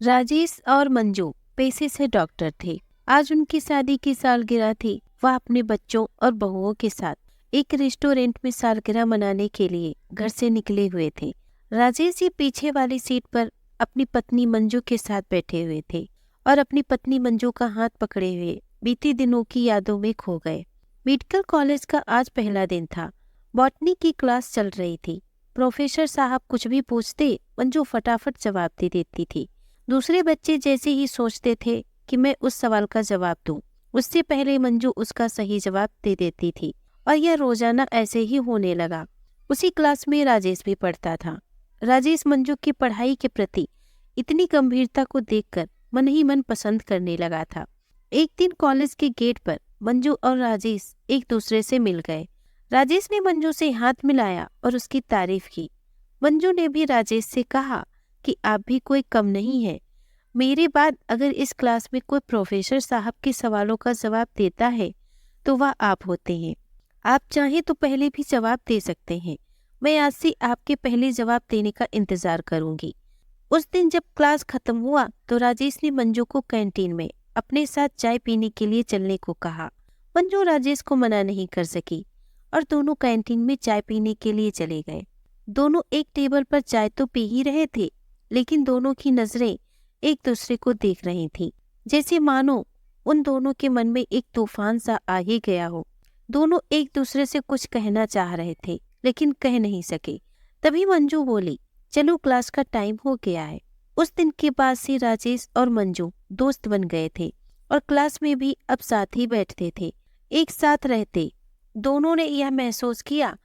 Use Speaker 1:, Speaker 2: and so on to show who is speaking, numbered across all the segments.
Speaker 1: राजेश और मंजू पेशे से डॉक्टर थे। आज उनकी शादी की सालगिरह थी। वह अपने बच्चों और बहुओं के साथ एक रेस्टोरेंट में सालगिरह मनाने के लिए घर से निकले हुए थे। राजेश जी पीछे वाली सीट पर अपनी पत्नी मंजू के साथ बैठे हुए थे और अपनी पत्नी मंजू का हाथ पकड़े हुए बीते दिनों की यादों में खो गए। मेडिकल कॉलेज का आज पहला दिन था। बॉटनी की क्लास चल रही थी। प्रोफेसर साहब कुछ भी पूछते, मंजू फटाफट जवाब दे देती थी। दूसरे बच्चे जैसे ही सोचते थे कि मैं उस सवाल का जवाब दूं, उससे पहले मंजू उसका सही जवाब दे देती थी और यह रोजाना ऐसे ही होने लगा। उसी क्लास में राजेश भी पढ़ता था। राजेश मंजू की पढ़ाई के प्रति इतनी गंभीरता को देखकर मन ही मन पसंद करने लगा था। एक दिन कॉलेज के गेट पर मंजू और राजेश एक दूसरे से मिल गए। राजेश ने मंजू से हाथ मिलाया और उसकी तारीफ की। मंजू ने भी राजेश से कहा कि आप भी कोई कम नहीं है। मेरे बाद अगर इस क्लास में कोई प्रोफेसर साहब के सवालों का जवाब देता है तो वह आप होते हैं। आप चाहें तो पहले भी जवाब दे सकते हैं। मैं आज से आपके पहले जवाब देने का इंतजार करूंगी। उस दिन जब क्लास खत्म हुआ तो राजेश ने मंजू को कैंटीन में अपने साथ चाय पीने के लिए चलने को कहा। मंजू राजेश को मना नहीं कर सकी और दोनों कैंटीन में चाय पीने के लिए चले गए। दोनों एक टेबल पर चाय तो पी ही रहे थे, लेकिन दोनों की नजरें एक दूसरे को देख रही थीं, जैसे मानो उन दोनों के मन में एक तूफान सा आ ही गया हो। दोनों एक दूसरे से कुछ कहना चाह रहे थे, लेकिन कह नहीं सके। तभी मंजू बोली, चलो क्लास का टाइम हो गया है। उस दिन के बाद से राजेश और मंजू दोस्त बन गए थे और क्लास में भी अब साथ ही बैठते थे। एक साथ रहते दोनों ने यह महसूस किया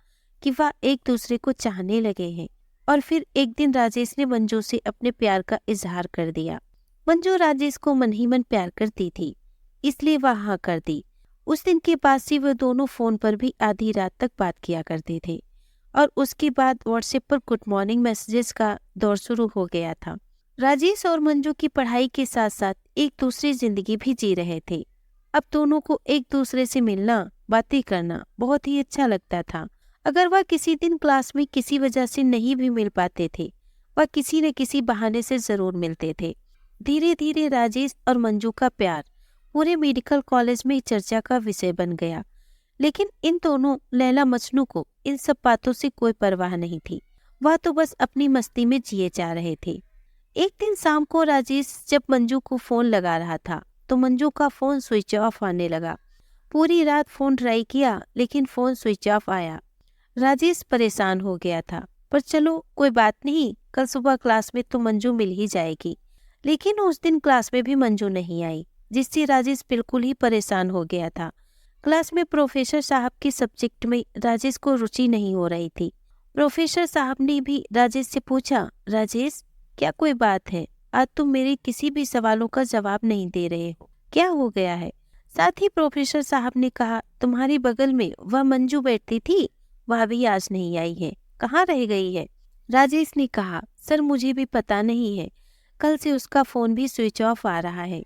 Speaker 1: कि वह एक दूसरे को चाहने लगे हैं। और फिर एक दिन राजेश ने मंजू से अपने प्यार का इजहार कर दिया। मंजू राजेश को मन ही मन प्यार करती थी, इसलिए वह हाँ कर दी। उस दिन के बाद से वे दोनों फोन पर भी आधी रात तक बात किया करते थे और उसके बाद व्हाट्सएप पर गुड मॉर्निंग मैसेजेस का दौर शुरू हो गया था। राजेश और मंजू की पढ़ाई के साथ साथ एक दूसरी जिंदगी भी जी रहे थे। अब दोनों को एक दूसरे से मिलना, बातें करना बहुत ही अच्छा लगता था। अगर वह किसी दिन क्लास में किसी वजह से नहीं भी मिल पाते थे, वह किसी न किसी बहाने से जरूर मिलते थे। धीरे धीरे राजेश और मंजू का प्यार पूरे मेडिकल कॉलेज में चर्चा का विषय बन गया। लेकिन इन दोनों लैला मजनू को इन सब बातों से कोई परवाह नहीं थी। वह तो बस अपनी मस्ती में जिए जा रहे थे। एक दिन शाम को राजेश जब मंजू को फोन लगा रहा था तो मंजू का फोन स्विच ऑफ आने लगा। पूरी रात फोन ट्राई किया, लेकिन फोन स्विच ऑफ आया। राजेश परेशान हो गया था, पर चलो कोई बात नहीं, कल सुबह क्लास में तो मंजू मिल ही जाएगी। लेकिन उस दिन क्लास में भी मंजू नहीं आई, जिससे राजेश बिल्कुल ही परेशान हो गया था। क्लास में प्रोफेसर साहब के सब्जेक्ट में राजेश को रुचि नहीं हो रही थी। प्रोफेसर साहब ने भी राजेश से पूछा, राजेश क्या कोई बात है? आज तुम मेरे किसी भी सवालों का जवाब नहीं दे रहे हो, क्या हो गया है? साथ ही प्रोफेसर साहब ने कहा, तुम्हारे बगल में वह मंजू बैठती थी, वह भी आज नहीं आई है, कहाँ रह गई है? राजेश ने कहा, सर मुझे भी पता नहीं है, कल से उसका फोन भी स्विच ऑफ आ रहा है,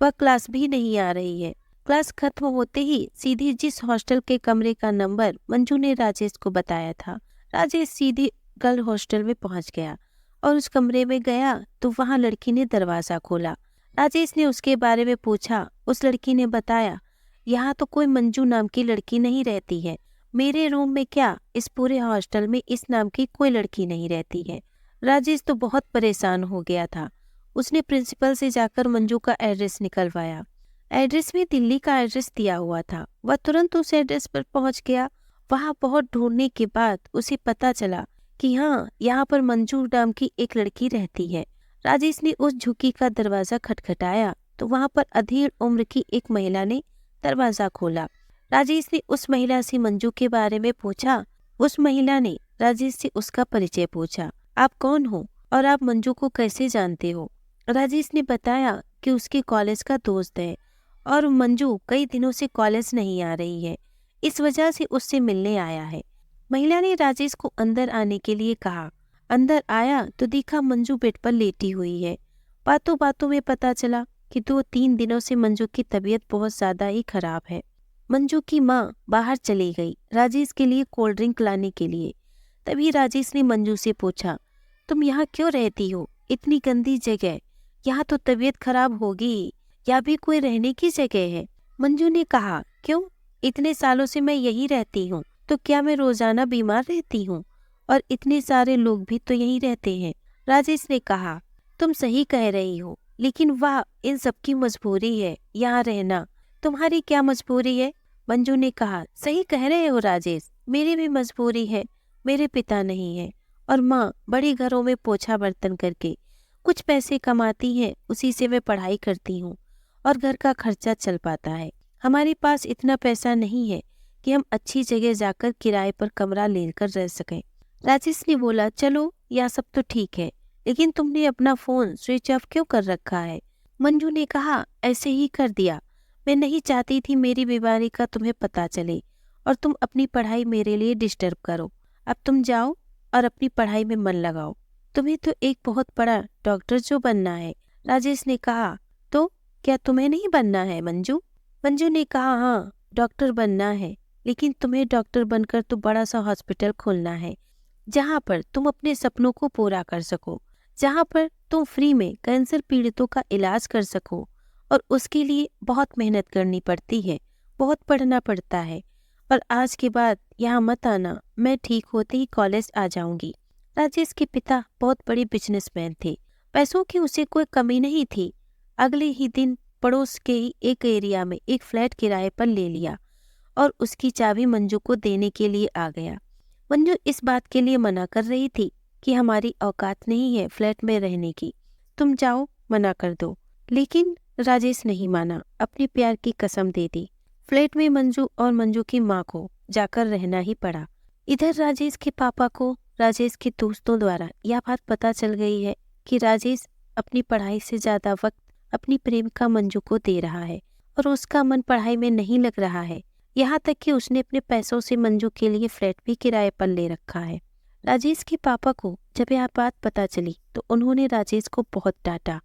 Speaker 1: वह क्लास भी नहीं आ रही है। क्लास खत्म होते ही सीधे जिस हॉस्टल के कमरे का नंबर मंजू ने राजेश को बताया था, राजेश सीधे गर्ल हॉस्टल में पहुंच गया और उस कमरे में गया तो वहां लड़की ने दरवाजा खोला। राजेश ने उसके बारे में पूछा। उस लड़की ने बताया, यहाँ तो कोई मंजू नाम की लड़की नहीं रहती है। मेरे रूम में क्या, इस पूरे हॉस्टल में इस नाम की कोई लड़की नहीं रहती है। राजेश तो बहुत परेशान हो गया था। उसने प्रिंसिपल से जाकर मंजू का एड्रेस निकलवाया। एड्रेस में दिल्ली का एड्रेस दिया हुआ था। वह तुरंत उस एड्रेस पर पहुंच गया। वहां बहुत ढूंढने के बाद उसे पता चला कि हाँ, यहाँ पर मंजू नाम की एक लड़की रहती है। राजेश ने उस झुग्गी का दरवाजा खटखटाया तो वहां पर अधेड़ उम्र की एक महिला ने दरवाजा खोला। राजेश ने उस महिला से मंजू के बारे में पूछा। उस महिला ने राजेश से उसका परिचय पूछा। आप कौन हो और आप मंजू को कैसे जानते हो? राजेश ने बताया कि उसके कॉलेज का दोस्त है और मंजू कई दिनों से कॉलेज नहीं आ रही है, इस वजह से उससे मिलने आया है। महिला ने राजेश को अंदर आने के लिए कहा। अंदर आया तो देखा मंजू बेड पर लेटी हुई है। बातों बातों में पता चला कि 2-3 दिनों से मंजू की तबीयत बहुत ज्यादा ही खराब है। मंजू की माँ बाहर चली गई राजेश के लिए कोल्ड ड्रिंक लाने के लिए। तभी राजेश ने मंजू से पूछा, तुम यहाँ क्यों रहती हो? इतनी गंदी जगह, यहाँ तो तबीयत खराब होगी, या भी कोई रहने की जगह है? मंजू ने कहा, क्यों, इतने सालों से मैं यही रहती हूँ, तो क्या मैं रोजाना बीमार रहती हूँ? और इतने सारे लोग भी तो यहीं रहते हैं। राजेश ने कहा, तुम सही कह रही हो, लेकिन वह इन सबकी मजबूरी है यहाँ रहना। तुम्हारी क्या मजबूरी है? मंजू ने कहा, सही कह रहे हो राजेश, मेरी भी मजबूरी है। मेरे पिता नहीं है और माँ बड़े घरों में पोछा बर्तन करके कुछ पैसे कमाती हैं, उसी से मैं पढ़ाई करती हूँ और घर का खर्चा चल पाता है। हमारे पास इतना पैसा नहीं है कि हम अच्छी जगह जाकर किराए पर कमरा लेकर रह सकें। राजेश ने बोला, चलो यह सब तो ठीक है, लेकिन तुमने अपना फोन स्विच ऑफ क्यों कर रखा है? मंजू ने कहा, ऐसे ही कर दिया। मैं नहीं चाहती थी मेरी बीमारी का तुम्हें पता चले और तुम अपनी पढ़ाई मेरे लिए डिस्टर्ब करो। अब तुम जाओ और अपनी पढ़ाई में मन लगाओ। तुम्हें तो एक बहुत बड़ा डॉक्टर जो बनना है। राजेश ने कहा, तो क्या तुम्हें नहीं बनना है मंजू? मंजू ने कहा, हाँ डॉक्टर बनना है, लेकिन तुम्हें डॉक्टर बनकर तो बड़ा सा हॉस्पिटल खोलना है जहाँ पर तुम अपने सपनों को पूरा कर सको, जहाँ पर तुम फ्री में कैंसर पीड़ितों का इलाज कर सको। और उसके लिए बहुत मेहनत करनी पड़ती है, बहुत पढ़ना पड़ता है। और आज के बाद यहाँ मत आना, मैं ठीक होते ही कॉलेज आ जाऊंगी। राजेश के पिता बहुत बड़े बिजनेसमैन थे, पैसों की उसे कोई कमी नहीं थी। अगले ही दिन पड़ोस के ही एक एरिया में एक फ्लैट किराए पर ले लिया और उसकी चाबी मंजू को देने के लिए आ गया। मंजू इस बात के लिए मना कर रही थी कि हमारी औकात नहीं है फ्लैट में रहने की, तुम जाओ, मना कर दो। लेकिन राजेश नहीं माना, अपने प्यार की कसम दे दी। फ्लैट में मंजू और मंजू की माँ को जाकर रहना ही पड़ा। इधर राजेश के पापा को राजेश के दोस्तों द्वारा यह बात पता चल गई है कि राजेश अपनी पढ़ाई से ज्यादा वक्त अपनी प्रेमिका मंजू को दे रहा है और उसका मन पढ़ाई में नहीं लग रहा है। यहाँ तक कि उसने अपने पैसों से मंजू के लिए फ्लैट भी किराए पर ले रखा है। राजेश के पापा को जब यह बात पता चली तो उन्होंने राजेश को बहुत डांटा।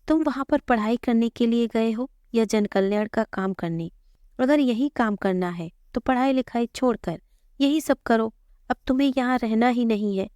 Speaker 1: तुम वहाँ पर पढ़ाई करने के लिए गए हो या जन कल्याण का काम करने? अगर यही काम करना है तो पढ़ाई लिखाई छोड़कर यही सब करो। अब तुम्हें यहाँ रहना ही नहीं है।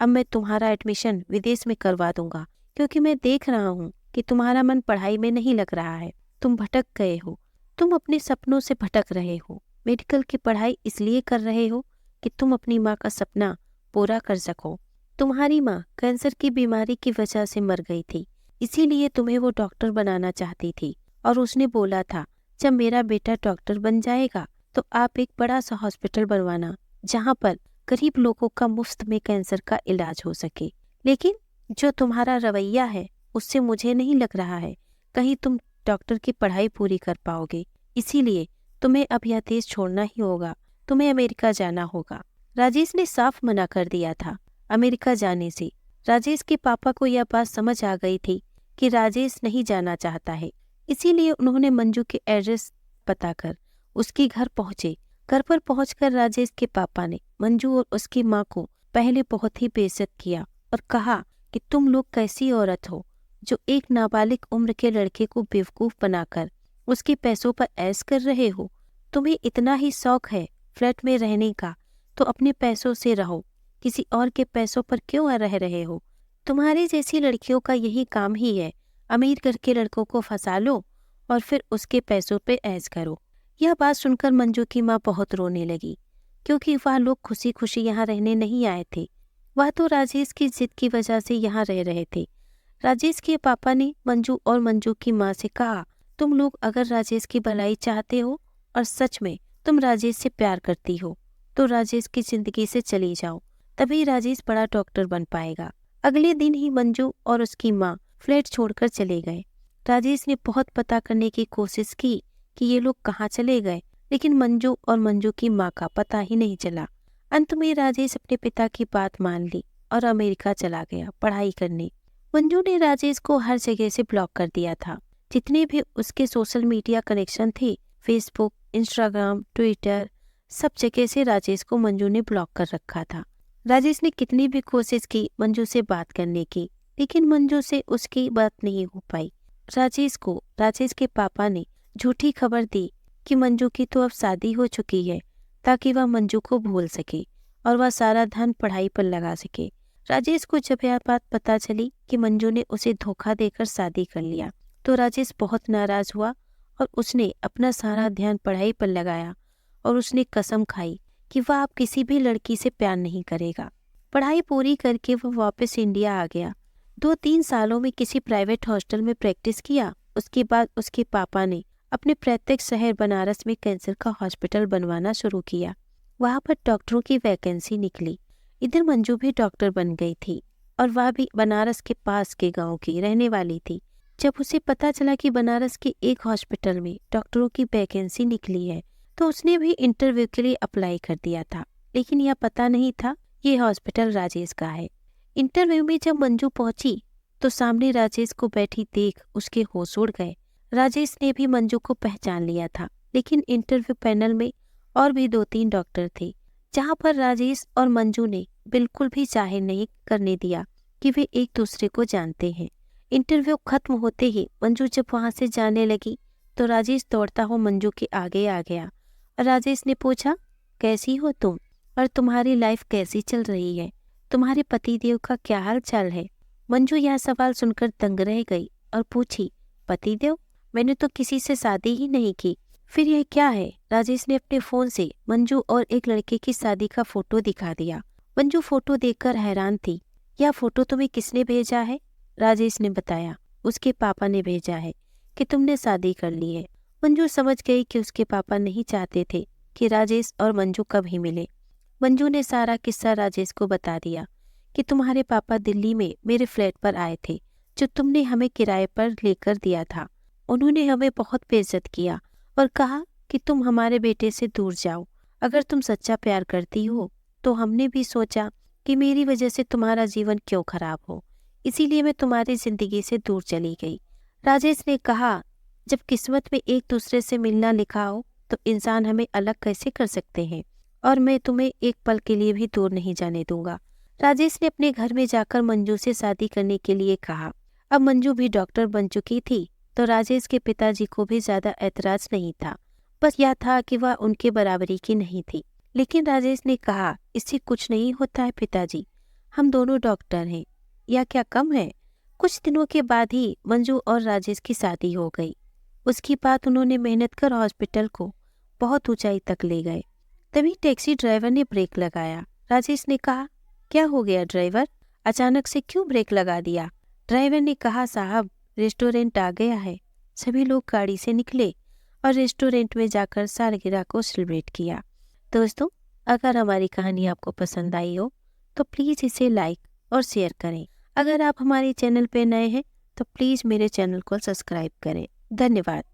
Speaker 1: अब मैं तुम्हारा एडमिशन विदेश में करवा दूंगा, क्योंकि मैं देख रहा हूँ कि तुम्हारा मन पढ़ाई में नहीं लग रहा है। तुम भटक गए हो, तुम अपने सपनों से भटक रहे हो। मेडिकल की पढ़ाई इसलिए कर रहे हो कि तुम अपनी माँ का सपना पूरा कर सको। तुम्हारी माँ कैंसर की बीमारी की वजह से मर गई थी, इसीलिए तुम्हें वो डॉक्टर बनाना चाहती थी। और उसने बोला था, जब मेरा बेटा डॉक्टर बन जाएगा तो आप एक बड़ा सा हॉस्पिटल बनवाना जहाँ पर गरीब लोगों का मुफ्त में कैंसर का इलाज हो सके। लेकिन जो तुम्हारा रवैया है उससे मुझे नहीं लग रहा है कहीं तुम डॉक्टर की पढ़ाई पूरी कर पाओगे। इसीलिए तुम्हें अब यह देश छोड़ना ही होगा, तुम्हें अमेरिका जाना होगा। राजेश ने साफ मना कर दिया था अमेरिका जाने से। राजेश के पापा को यह बात समझ आ गई थी कि राजेश नहीं जाना चाहता है, इसीलिए उन्होंने मंजू के एड्रेस पता कर उसके घर पहुंचे। घर पर पहुंचकर राजेश के पापा ने मंजू और उसकी माँ को पहले बहुत ही बेइज्जत किया और कहा कि तुम लोग कैसी औरत हो जो एक नाबालिग उम्र के लड़के को बेवकूफ बनाकर उसके पैसों पर ऐश कर रहे हो। तुम्हें इतना ही शौक है फ्लैट में रहने का तो अपने पैसों से रहो, किसी और के पैसों पर क्यों रह रहे हो? तुम्हारी जैसी लड़कियों का यही काम ही है, अमीर घर के लड़कों को फंसा लो और फिर उसके पैसों पे ऐश करो। यह बात सुनकर मंजू की माँ बहुत रोने लगी, क्योंकि वह लोग खुशी खुशी यहाँ रहने नहीं आए थे, वह तो राजेश की जिद की वजह से यहाँ रह रहे थे। राजेश के पापा ने मंजू और मंजू की माँ से कहा, तुम लोग अगर राजेश की भलाई चाहते हो और सच में तुम राजेश से प्यार करती हो तो राजेश की जिंदगी से चली जाओ, तभी राजेश बड़ा डॉक्टर बन पाएगा। अगले दिन ही मंजू और उसकी माँ फ्लैट छोड़कर चले गए। राजेश ने बहुत पता करने की कोशिश की कि ये लोग कहाँ चले गए, लेकिन मंजू और मंजू की माँ का पता ही नहीं चला। अंत में राजेश अपने पिता की बात मान ली और अमेरिका चला गया पढ़ाई करने। मंजू ने राजेश को हर जगह से ब्लॉक कर दिया था। जितने भी उसके सोशल मीडिया कनेक्शन थे, फेसबुक, इंस्टाग्राम, ट्विटर, सब जगह से राजेश को मंजू ने ब्लॉक कर रखा था। राजेश ने कितनी भी कोशिश की मंजू से बात करने की, लेकिन मंजू से उसकी बात नहीं हो पाई। राजेश को राजेश के पापा ने झूठी खबर दी कि मंजू की तो अब शादी हो चुकी है, ताकि वह मंजू को भूल सके और वह सारा धन पढ़ाई पर लगा सके। राजेश को जब यह बात पता चली कि मंजू ने उसे धोखा देकर शादी कर लिया तो राजेश बहुत नाराज हुआ और उसने अपना सारा ध्यान पढ़ाई पर लगाया और उसने कसम खाई कि वह अब किसी भी लड़की से प्यार नहीं करेगा। पढ़ाई पूरी करके वह वापस इंडिया आ गया। 2-3 सालों में किसी प्राइवेट हॉस्टल में प्रैक्टिस किया। उसके बाद उसके पापा ने अपने पैतृक शहर बनारस में कैंसर का हॉस्पिटल बनवाना शुरू किया। वहां पर डॉक्टरों की वैकेंसी निकली। इधर मंजू भी डॉक्टर बन गई थी और वह भी बनारस के पास के गांव की रहने वाली थी। जब उसे पता चला कि बनारस के एक हॉस्पिटल में डॉक्टरों की वैकेंसी निकली है तो उसने भी इंटरव्यू के लिए अप्लाई कर दिया था, लेकिन यह पता नहीं था ये हॉस्पिटल राजेश का है। इंटरव्यू में जब मंजू पहुंची तो सामने राजेश को बैठी देख उसके होश उड़ गए। राजेश ने भी मंजू को पहचान लिया था, लेकिन इंटरव्यू पैनल में और भी 2-3 डॉक्टर थे, जहां पर राजेश और मंजू ने बिल्कुल भी जाहिर नहीं करने दिया कि वे एक दूसरे को जानते हैं। इंटरव्यू खत्म होते ही मंजू जब वहां से जाने लगी तो राजेश दौड़ता हुआ मंजू के आगे आ गया। राजेश ने पूछा, कैसी हो तुम और तुम्हारी लाइफ कैसी चल रही है? तुम्हारे पतिदेव का क्या हाल चाल है? मंजू यह सवाल सुनकर दंग रह गई और पूछी, पतिदेव? मैंने तो किसी से शादी ही नहीं की, फिर यह क्या है? राजेश ने अपने फोन से मंजू और एक लड़के की शादी का फोटो दिखा दिया। मंजू फोटो देखकर हैरान थी। यह फोटो तुम्हें किसने भेजा है? राजेश ने बताया, उसके पापा ने भेजा है कि तुमने शादी कर ली है। मंजू समझ गई कि उसके पापा नहीं चाहते थे कि राजेश और मंजू कभी मिले। मंजू ने सारा किस्सा राजेश को बता दिया कि तुम्हारे पापा दिल्ली में मेरे फ्लैट पर आए थे जो तुमने हमें किराए पर लेकर दिया था। उन्होंने हमें बहुत बेइज्जत किया और कहा कि तुम हमारे बेटे से दूर जाओ। अगर तुम सच्चा प्यार करती हो तो हमने भी सोचा कि मेरी वजह से तुम्हारा जीवन क्यों खराब हो, इसीलिए मैं तुम्हारी जिंदगी से दूर चली गई। राजेश ने कहा, जब किस्मत में एक दूसरे से मिलना लिखा हो तो इंसान हमें अलग कैसे कर सकते हैं, और मैं तुम्हें एक पल के लिए भी दूर नहीं जाने दूंगा। राजेश ने अपने घर में जाकर मंजू से शादी करने के लिए कहा। अब मंजू भी डॉक्टर बन चुकी थी तो राजेश के पिताजी को भी ज्यादा ऐतराज नहीं था, बस यह था कि वह उनके बराबरी की नहीं थी। लेकिन राजेश ने कहा, इससे कुछ नहीं होता है पिताजी, हम दोनों डॉक्टर हैं, या क्या कम है? कुछ दिनों के बाद ही मंजू और राजेश की शादी हो गई। उसके बाद उन्होंने मेहनत कर हॉस्पिटल को बहुत ऊंचाई तक ले गए। तभी टैक्सी ड्राइवर ने ब्रेक लगाया। राजेश ने कहा, क्या हो गया ड्राइवर, अचानक से क्यों ब्रेक लगा दिया? ड्राइवर ने कहा, साहब रेस्टोरेंट आ गया है। सभी लोग गाड़ी से निकले और रेस्टोरेंट में जाकर सालगिरह को सेलिब्रेट किया। दोस्तों, अगर हमारी कहानी आपको पसंद आई हो तो प्लीज़ इसे लाइक और शेयर करें। अगर आप हमारे चैनल पे नए हैं तो प्लीज़ मेरे चैनल को सब्सक्राइब करें। धन्यवाद।